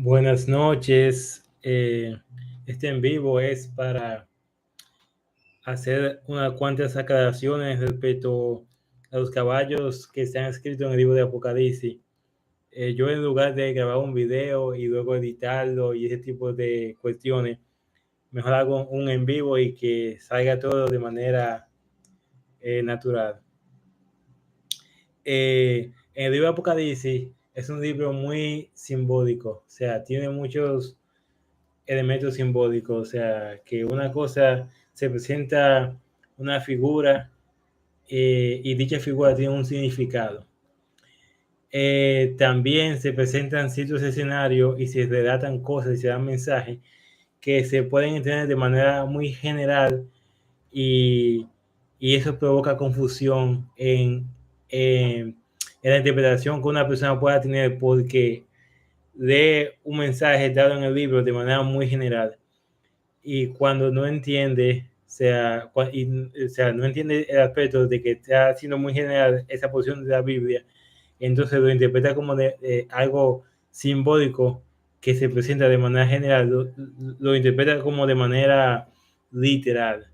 Buenas noches. Este en vivo es para hacer unas cuantas aclaraciones respecto a los caballos que se han escrito en el libro de Apocalipsis. Yo, en lugar de grabar un video y luego editarlo y ese tipo de cuestiones, mejor hago un en vivo y que salga todo de manera natural. En el libro de Apocalipsis es un libro muy simbólico, o sea, tiene muchos elementos simbólicos, o sea, que una cosa se presenta una figura y dicha figura tiene un significado. También se presentan ciertos escenarios y se relatan cosas y se dan mensajes que se pueden entender de manera muy general y, y eso provoca confusión en la interpretación que una persona pueda tener porque lee un mensaje dado en el libro de manera muy general y cuando no entiende, no entiende el aspecto de que está siendo muy general esa porción de la Biblia, entonces lo interpreta como de algo simbólico que se presenta de manera general, lo interpreta como de manera literal.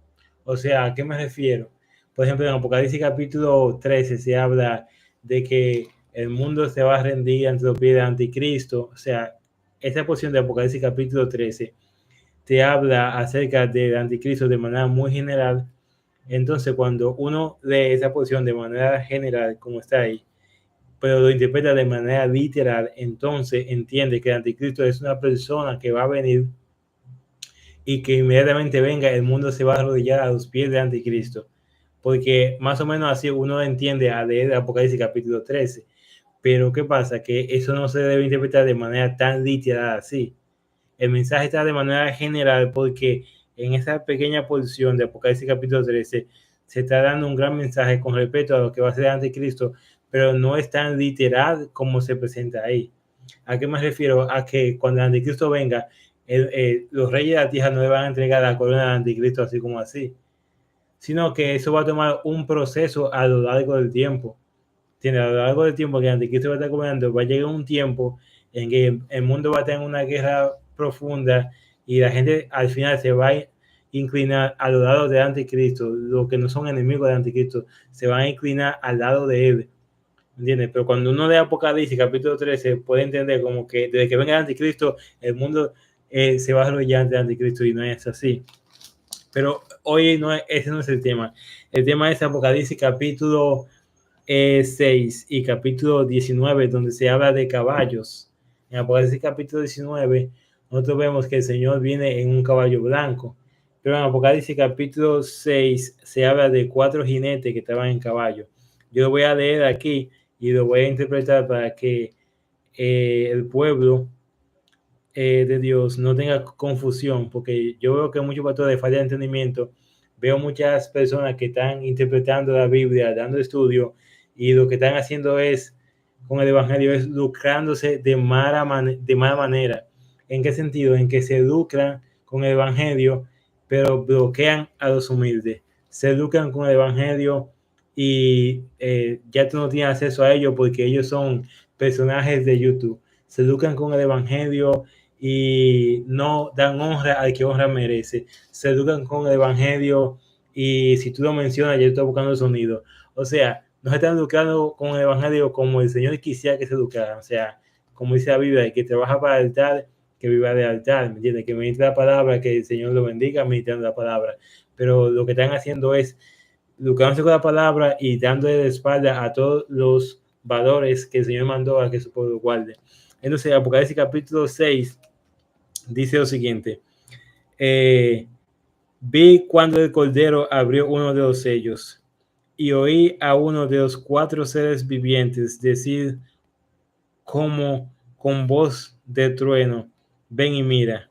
O sea, ¿a qué me refiero? Por ejemplo, en Apocalipsis capítulo 13 se habla de que el mundo se va a rendir ante los pies del anticristo. O sea, esa porción de Apocalipsis capítulo 13 te habla acerca del anticristo de manera muy general. Entonces, cuando uno lee esa porción de manera general, como está ahí, pero lo interpreta de manera literal, entonces entiende que el anticristo es una persona que va a venir y que inmediatamente venga, el mundo se va a arrodillar a los pies del anticristo. Porque más o menos así uno entiende a leer Apocalipsis capítulo 13. Pero ¿qué pasa? Que eso no se debe interpretar de manera tan literal así. El mensaje está de manera general porque en esa pequeña porción de Apocalipsis capítulo 13 se está dando un gran mensaje con respecto a lo que va a ser el anticristo, pero no es tan literal como se presenta ahí. ¿A qué me refiero? A que cuando el anticristo venga, los reyes de la tierra no le van a entregar la corona del anticristo así como así, sino que eso va a tomar un proceso a lo largo del tiempo. Tiene a lo largo del tiempo que el anticristo va a estar gobernando, va a llegar un tiempo en que el mundo va a tener una guerra profunda y la gente al final se va a inclinar a los lados del anticristo. Los que no son enemigos del anticristo se van a inclinar al lado de él, ¿entiendes? Pero cuando uno lee Apocalipsis capítulo 13 puede entender como que desde que venga el anticristo el mundo se va a arrollar ante el anticristo, y no es así. Pero hoy no es, ese no es el tema. El tema es Apocalipsis capítulo 6 y capítulo 19, donde se habla de caballos. En Apocalipsis capítulo 19, nosotros vemos que el Señor viene en un caballo blanco, pero en Apocalipsis capítulo 6 se habla de 4 jinetes que estaban en caballo. Yo lo voy a leer aquí y lo voy a interpretar para que el pueblo de Dios no tenga confusión, porque yo veo que muchos pastores de falta de entendimiento, veo muchas personas que están interpretando la Biblia, dando estudio, y lo que están haciendo es, con el Evangelio, es lucrándose de mala manera. ¿En qué sentido? En que se lucran con el Evangelio, pero bloquean a los humildes. Se lucran con el Evangelio y ya tú no tienes acceso a ellos porque ellos son personajes de YouTube. Se lucran con el Evangelio y no dan honra al que honra merece. Se educan con el Evangelio y si tú lo mencionas, ya estoy buscando el sonido. O sea, no se están educando con el Evangelio como el Señor quisiera que se educaran. O sea, como dice la Biblia, el que trabaja para el altar, que viva del altar, ¿me entiendes? Que medite la palabra, que el Señor lo bendiga meditando la palabra. Pero lo que están haciendo es educándose con la palabra y dándole de espalda a todos los valores que el Señor mandó a que su pueblo guarde. Entonces, Apocalipsis capítulo 6 dice lo siguiente: vi cuando el Cordero abrió uno de los sellos y oí a uno de los 4 seres vivientes decir como con voz de trueno: ven y mira.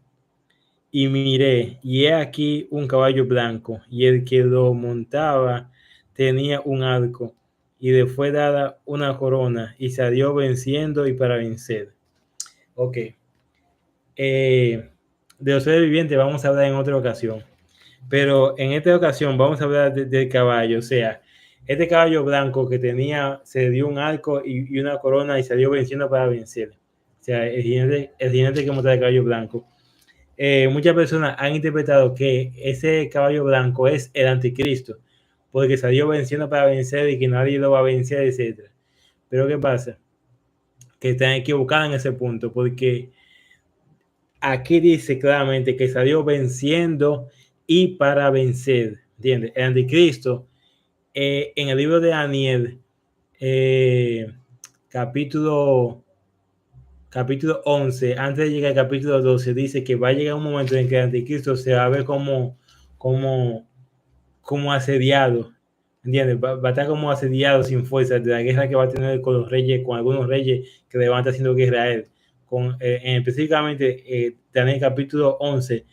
Y miré, y he aquí un caballo blanco, y el que lo montaba tenía un arco, y le fue dada una corona, y salió venciendo y para vencer. Ok. De los seres vivientes vamos a hablar en otra ocasión, pero en esta ocasión vamos a hablar del caballo. O sea, este caballo blanco que tenía, se dio un arco y una corona y salió venciendo para vencer. sea, el jinete que monta el caballo blanco. Muchas personas han interpretado que ese caballo blanco es el anticristo, porque salió venciendo para vencer y que nadie lo va a vencer, etc. Pero ¿qué pasa? Que están equivocados en ese punto, porque aquí dice claramente que salió venciendo y para vencer, ¿entiendes? El anticristo, en el libro de Daniel, capítulo 11, antes de llegar al capítulo 12, dice que va a llegar un momento en que el anticristo se va a ver como, como asediado, ¿entiendes? Va a estar como asediado sin fuerza de la guerra que va a tener con los reyes, con algunos reyes que le van a estar haciendo guerra a él. Específicamente, en el capítulo 11,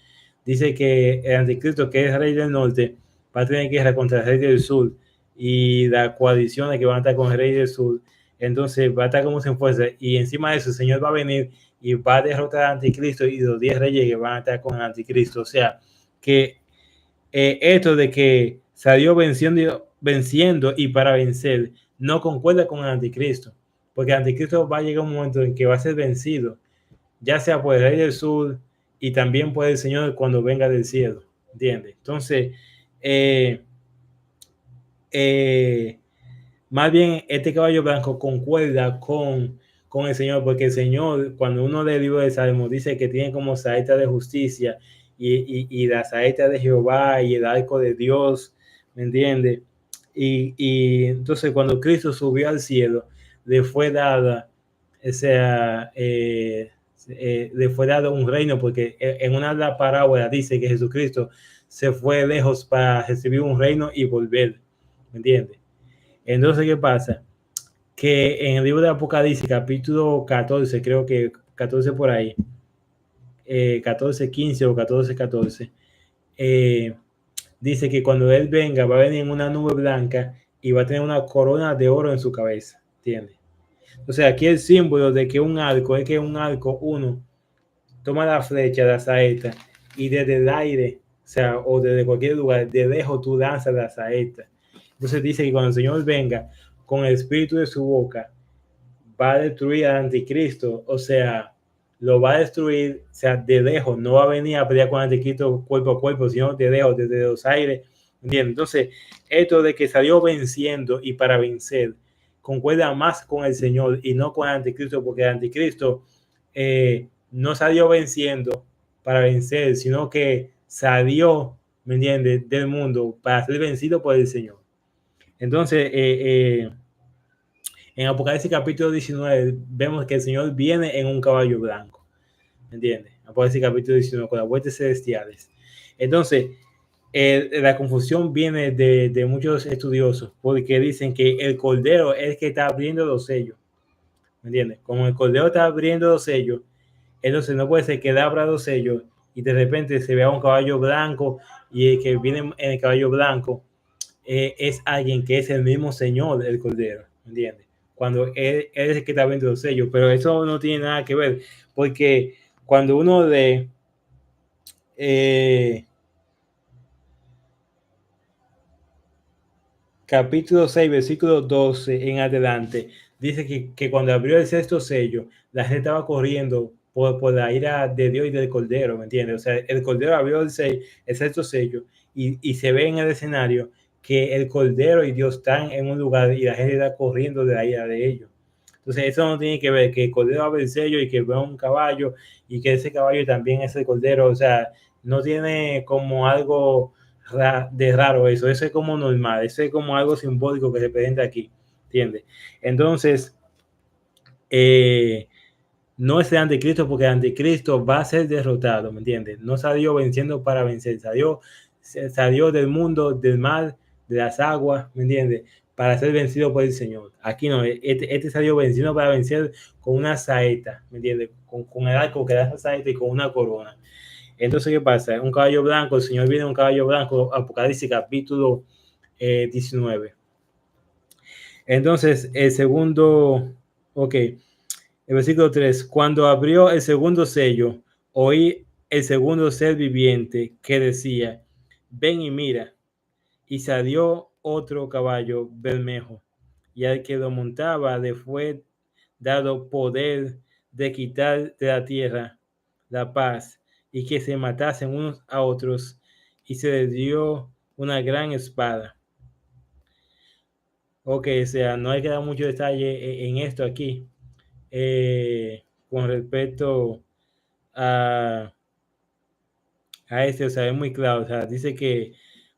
dice que el anticristo, que es el rey del norte, va a tener guerra contra el rey del sur y las coaliciones que van a estar con el rey del sur. Entonces va a estar como sin fuerza y encima de eso el Señor va a venir y va a derrotar al anticristo y los 10 reyes que van a estar con el anticristo. O sea, que esto de que salió venciendo y para vencer no concuerda con el anticristo, porque el anticristo va a llegar un momento en que va a ser vencido, ya sea por el rey del sur y también por el Señor cuando venga del cielo, ¿entiendes? Entonces, eh, eh, más bien este caballo blanco concuerda con el Señor, porque el Señor, cuando uno lee el libro de Salmos, dice que tiene como saeta de justicia y la saeta de Jehová y el arco de Dios, ¿me entiende? Y entonces cuando Cristo subió al cielo, le fue dada, o sea, le fue dado un reino, porque en una de las parábolas dice que Jesucristo se fue lejos para recibir un reino y volver, ¿me entiendes? Entonces, ¿qué pasa? Que en el libro de Apocalipsis, capítulo 14, creo que 14 por ahí, 14, 15 o 14, 14, dice que cuando él venga va a venir en una nube blanca y va a tener una corona de oro en su cabeza, ¿entiendes? O sea, aquí el símbolo de que un arco es que un arco, uno toma la flecha, la saeta, y desde el aire, o sea, o desde cualquier lugar, de lejos tú lanzas la saeta. Entonces dice que cuando el Señor venga con el espíritu de su boca, va a destruir al anticristo, o sea, lo va a destruir, o sea, de lejos, no va a venir a pelear con el anticristo cuerpo a cuerpo, sino de lejos, desde los aires, ¿entiendes? Entonces, esto de que salió venciendo y para vencer, concuerda más con el Señor y no con el anticristo, porque el anticristo no salió venciendo para vencer, sino que salió, ¿me entiendes?, del mundo para ser vencido por el Señor. Entonces, en Apocalipsis capítulo 19 vemos que el Señor viene en un caballo blanco, ¿me entiendes? Apocalipsis capítulo 19 con las huestes celestiales. Entonces, la confusión viene de muchos estudiosos porque dicen que el Cordero es el que está abriendo los sellos, ¿me entiendes? Como el Cordero está abriendo los sellos, entonces no puede ser que él abra los sellos y de repente se vea un caballo blanco y el que viene en el caballo blanco es alguien que es el mismo Señor, el Cordero, ¿me entiendes? Cuando él es el que está viendo los sellos, pero eso no tiene nada que ver, porque cuando uno lee capítulo 6, versículo 12 en adelante, dice que cuando abrió el sexto sello, la gente estaba corriendo por la ira de Dios y del Cordero, ¿me entiendes? O sea, el Cordero abrió el sexto sello y se ve en el escenario que el Cordero y Dios están en un lugar y la gente está corriendo de la ira de ellos. Entonces, eso no tiene que ver que el Cordero abre el sello y que ve un caballo y que ese caballo también es el Cordero. O sea, no tiene como algo de raro eso es como normal, eso es como algo simbólico que se presenta aquí, ¿entiendes? Entonces, no es el anticristo porque el anticristo va a ser derrotado, ¿me entiendes? No salió venciendo para vencer, salió del mundo, del mar, de las aguas, ¿me entiendes? Para ser vencido por el Señor. Aquí no, este salió venciendo para vencer con una saeta, ¿me entiendes? Con el arco que da esa saeta y con una corona. Entonces, ¿qué pasa? Un caballo blanco, el Señor viene en un caballo blanco, Apocalipsis capítulo 19. Entonces, el segundo, ok, el versículo 3, cuando abrió el segundo sello, oí el segundo ser viviente que decía, ven y mira, y salió otro caballo bermejo, y al que lo montaba le fue dado poder de quitar de la tierra la paz y que se matasen unos a otros, y se les dio una gran espada. Ok, o sea, no hay que dar mucho detalle en esto aquí, con respecto a, o sea, es muy claro, o sea, dice que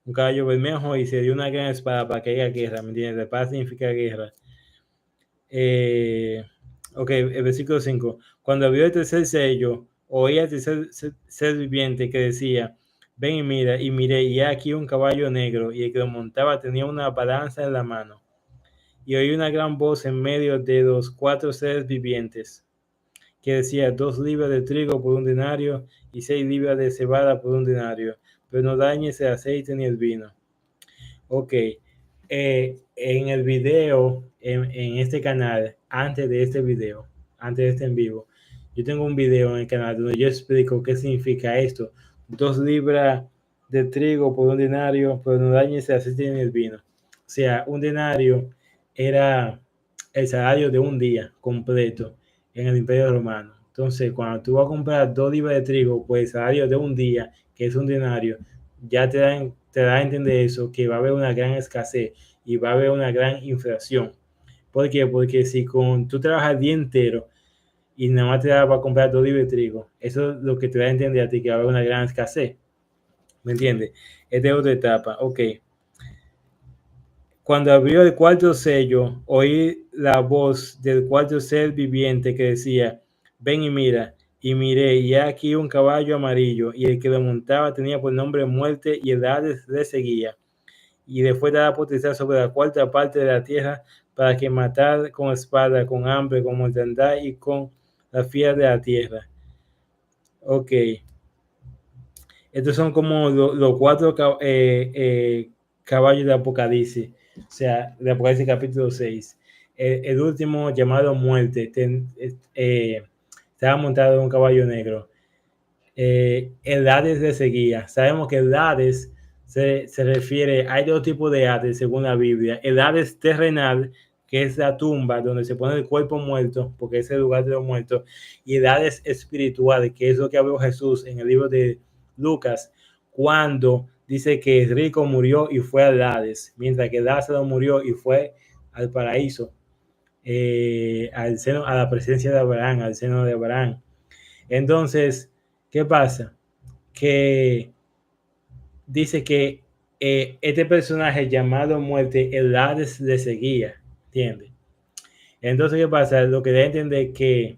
un caballo bermejo y se dio una gran espada para que haya guerra, ¿me entiendes? La paz significa guerra. Ok, el versículo 5. Cuando abrió el tercer sello, oí al tercer ser viviente que decía, ven y mira, y miré, y aquí un caballo negro, y el que lo montaba tenía una balanza en la mano. Y oí una gran voz en medio de los 4 seres vivientes, que decía, 2 libras de trigo por un denario, y 6 libras de cebada por un denario, pero no dañes el aceite ni el vino. Ok, en el video, en este canal, antes de este en vivo, yo tengo un video en el canal donde yo explico qué significa esto. 2 libras de trigo por un denario, pero no dañes el aceite ni el vino. O sea, un denario era el salario de un día completo en el Imperio Romano. Entonces, cuando tú vas a comprar 2 libras de trigo, pues el salario de un día, que es un denario, ya te da a entender eso, que va a haber una gran escasez y va a haber una gran inflación. ¿Por qué? Porque si tú trabajas el día entero y nada más te da para comprar 2 libras de trigo, eso es lo que te da a entender a ti, que va a haber una gran escasez. ¿Me entiendes? Esta es otra etapa. Ok. Cuando abrió el cuarto sello, oí la voz del cuarto ser viviente que decía, ven y mira. Y miré, y aquí un caballo amarillo, y el que lo montaba tenía por nombre Muerte, y el Hades le seguía. Y después daba potestad sobre la cuarta parte de la tierra para que matar con espada, con hambre, con mortandad y con la fiera de la tierra. Ok. Estos son como los 4 caballos de Apocalipsis, o sea, de Apocalipsis capítulo 6. El último, llamado Muerte, estaba montado en un caballo negro. El Hades le seguía. Sabemos que el Hades se refiere, hay dos tipos de Hades según la Biblia. El Hades terrenal, que es la tumba donde se pone el cuerpo muerto, porque es el lugar de los muertos, y el Hades espiritual, que es lo que habló Jesús en el libro de Lucas, cuando dice que el rico murió y fue al Hades, mientras que Lázaro murió y fue al paraíso, al seno, a la presencia de Abraham, al seno de Abraham. Entonces, ¿qué pasa? Que dice que este personaje llamado Muerte, el Hades le seguía, ¿entiendes? Entonces, ¿qué pasa? Lo que debe entender que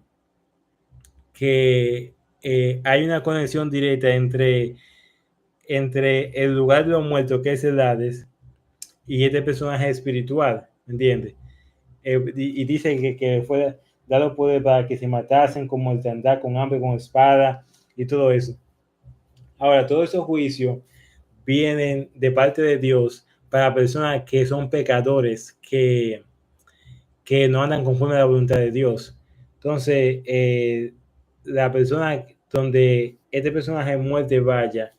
hay una conexión directa entre el lugar de los muertos, que es el Hades, y este personaje espiritual, ¿entiendes? Y dice que fue dado poder para que se matasen con mortandad, con hambre, con espada y todo eso. Ahora, todos esos juicios vienen de parte de Dios para personas que son pecadores, que no andan conforme a la voluntad de Dios. Entonces, la persona donde este personaje de muerte vaya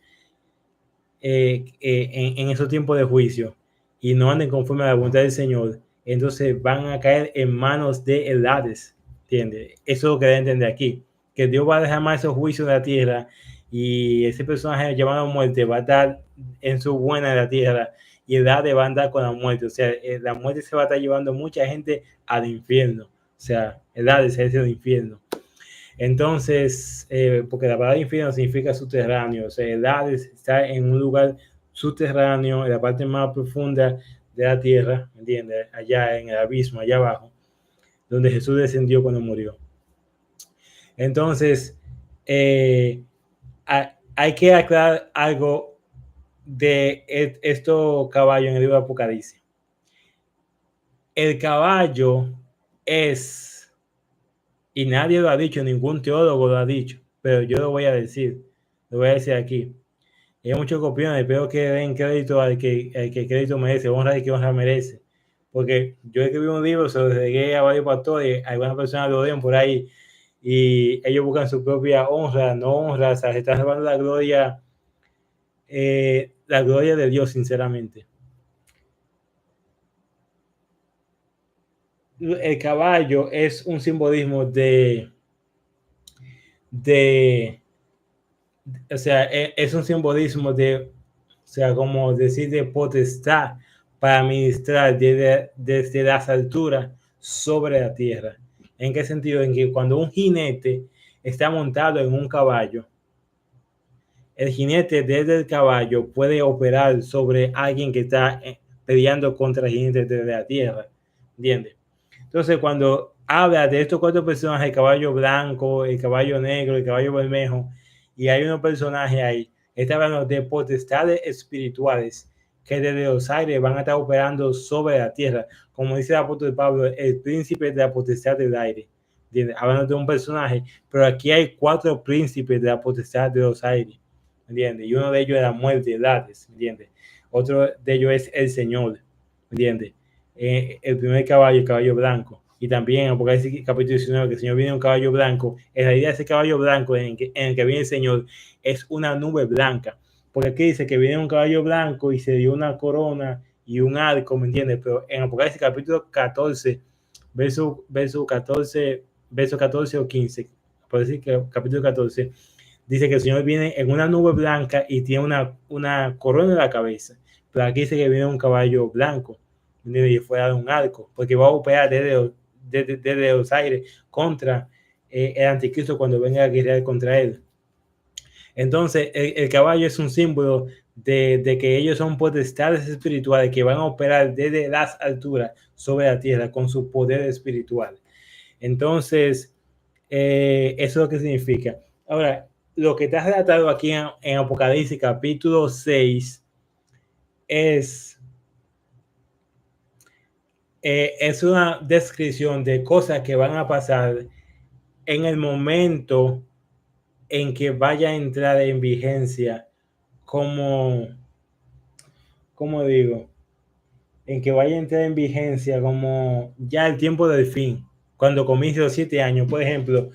en esos tiempos de juicio y no anden conforme a la voluntad del Señor, entonces van a caer en manos de el Hades, ¿entiendes? Eso es lo que debe entender aquí, que Dios va a dejar más esos juicios de la tierra y ese personaje llamado muerte va a estar en su buena de la tierra y el Hades va a andar con la muerte, o sea, la muerte se va a estar llevando mucha gente al infierno, o sea, el Hades es el infierno. Entonces, porque la palabra infierno significa subterráneo, o sea, el Hades está en un lugar subterráneo, en la parte más profunda de la tierra, ¿entiendes? Allá en el abismo, allá abajo, donde Jesús descendió cuando murió. Entonces, hay que aclarar algo de estos caballos en el libro de Apocalipsis. El caballo es, y nadie lo ha dicho, ningún teólogo lo ha dicho, pero yo lo voy a decir aquí. Hay muchos copiones, espero que den crédito al que crédito merece, honra al que honra merece. Porque yo escribí un libro, se lo entregué a varios pastores, algunas personas lo leen por ahí y ellos buscan su propia honra, no honra, o sea, se están robando la gloria de Dios, sinceramente. El caballo es un simbolismo de o sea, es un simbolismo de, o sea, como decir de potestad para administrar desde las alturas sobre la tierra. ¿En qué sentido? En que cuando un jinete está montado en un caballo, el jinete desde el caballo puede operar sobre alguien que está peleando contra el jinete desde la tierra. ¿Entiendes? Entonces, cuando habla de estos cuatro personajes, el caballo blanco, el caballo negro, el caballo bermejo, y hay unos personajes ahí, está hablando de potestades espirituales que desde los aires van a estar operando sobre la tierra. Como dice el apóstol Pablo, el príncipe de la potestad del aire. ¿Entiendes? Hablando de un personaje, pero aquí hay cuatro príncipes de la potestad de los aires. ¿Entiendes? Y uno de ellos es la muerte, el Hades, ¿entiendes? Otro de ellos es el Señor, ¿entiendes? El primer caballo, el caballo blanco. Y también en Apocalipsis capítulo 19, que el Señor viene en un caballo blanco. En realidad ese caballo blanco en el que viene el Señor es una nube blanca. Porque aquí dice que viene un caballo blanco y se dio una corona y un arco, ¿me entiendes? Pero en Apocalipsis capítulo 14, verso 14, verso 14 o 15, por decir que capítulo 14, dice que el Señor viene en una nube blanca y tiene una corona en la cabeza. Pero aquí dice que viene un caballo blanco y fuera de un arco, porque va a operar desde los aires contra el anticristo cuando venga a guerrear contra él. Entonces, el caballo es un símbolo de que ellos son potestades espirituales que van a operar desde las alturas sobre la tierra con su poder espiritual. Entonces, eso es lo que significa. Ahora, lo que está relatado aquí en Apocalipsis capítulo 6 es una descripción de cosas que van a pasar en el momento en que vaya a entrar en vigencia, como digo, en que vaya a entrar en vigencia como ya el tiempo del fin, cuando comience los 7 años. Por ejemplo,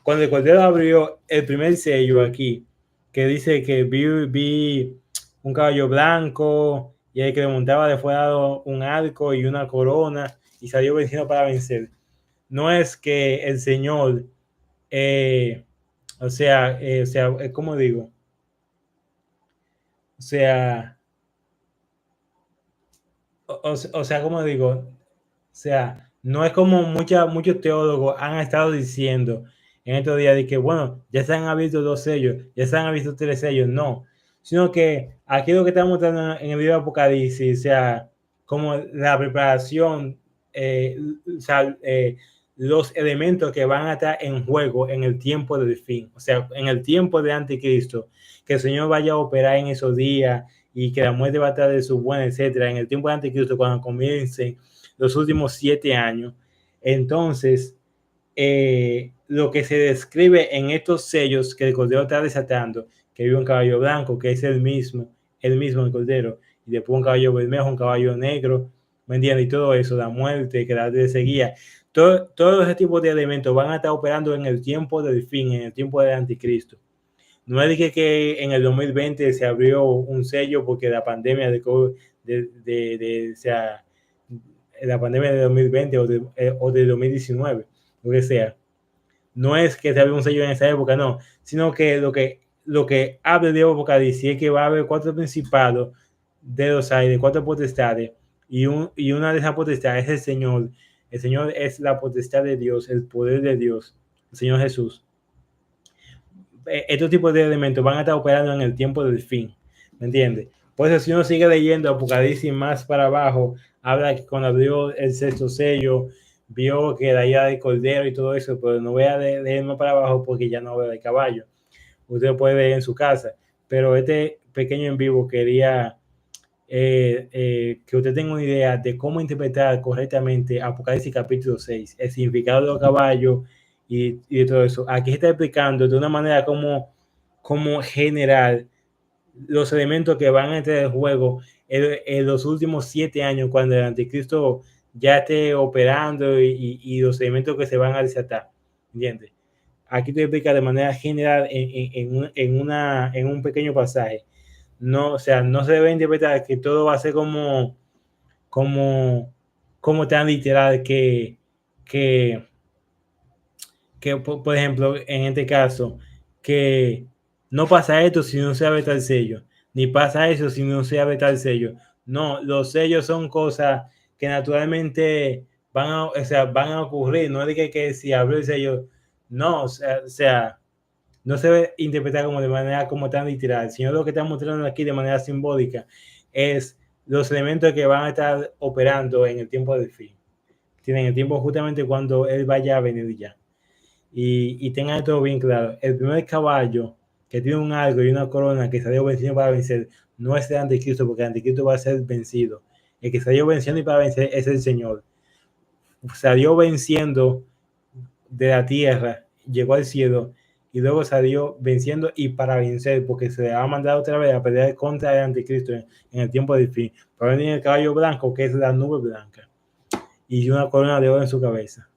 cuando el Cordero abrió el primer sello aquí, que dice que vi un caballo blanco y el que le montaba le fue dado un arco y una corona y salió venciendo para vencer. No es que el Señor, ¿cómo digo? O sea, ¿cómo digo? O sea, no es como muchos teólogos han estado diciendo en estos días de que, bueno, ya se han abierto 2 sellos, ya se han abierto 3 sellos, no, sino que aquí lo que estamos mostrando en el libro de Apocalipsis, o sea, como la preparación, o sea, los elementos que van a estar en juego en el tiempo del fin, o sea, en el tiempo de Anticristo, que el Señor vaya a operar en esos días y que la muerte va a estar de su buena, etcétera, en el tiempo de Anticristo, cuando comiencen los últimos 7 años. Entonces, lo que se describe en estos sellos que el Cordero está desatando, que vive un caballo blanco, que es el mismo el Cordero, y después un caballo bermejo, un caballo negro, ¿me entiendes? Y todo eso, la muerte, que la seguía. Todo ese tipo de elementos van a estar operando en el tiempo del fin, en el tiempo del Anticristo. No es que en el 2020 se abrió un sello porque la pandemia de COVID, o sea, la pandemia de 2020 o de 2019, lo que sea. No es que se abrió un sello en esa época, no, sino que lo que habla de Apocalipsis es que va a haber 4 principados de los aires, 4 potestades, y una de esas potestades es el Señor. El Señor es la potestad de Dios, el poder de Dios, el Señor Jesús. Estos tipos de elementos van a estar operando en el tiempo del fin, ¿me entiendes? Por eso si uno sigue leyendo Apocalipsis más para abajo, habla que cuando abrió el 6º sello, vio que la ira del Cordero y todo eso, pero no voy a leer más para abajo porque ya no veo el caballo. Usted puede leer en su casa, pero este pequeño en vivo quería que usted tenga una idea de cómo interpretar correctamente Apocalipsis capítulo 6, el significado de los caballos y de todo eso. Aquí se está explicando de una manera como general los elementos que van a entrar en juego en los últimos 7 años, cuando el anticristo ya esté operando y los elementos que se van a desatar. ¿Entiendes? Aquí te explica de manera general en un pequeño pasaje. No, o sea, no se debe interpretar que todo va a ser como, como tan literal que por ejemplo, en este caso, que no pasa esto si no se abre tal sello, ni pasa eso si no se abre tal sello. No, los sellos son cosas que naturalmente van a ocurrir, no es de que si abrió el sello, no, o sea, no se debe interpretar como de manera como tan literal, sino lo que está mostrando aquí de manera simbólica es los elementos que van a estar operando en el tiempo del fin. Tienen el tiempo justamente cuando él vaya a venir ya. Y tengan esto bien claro. El primer caballo que tiene un arco y una corona que salió venciendo para vencer no es el anticristo, porque el anticristo va a ser vencido. El que salió venciendo y para vencer es el Señor. Salió venciendo de la tierra, llegó al cielo y luego salió venciendo y para vencer, porque se le ha mandado otra vez a pelear contra el anticristo en el tiempo del fin. Para venir el caballo blanco, que es la nube blanca, y una corona de oro en su cabeza.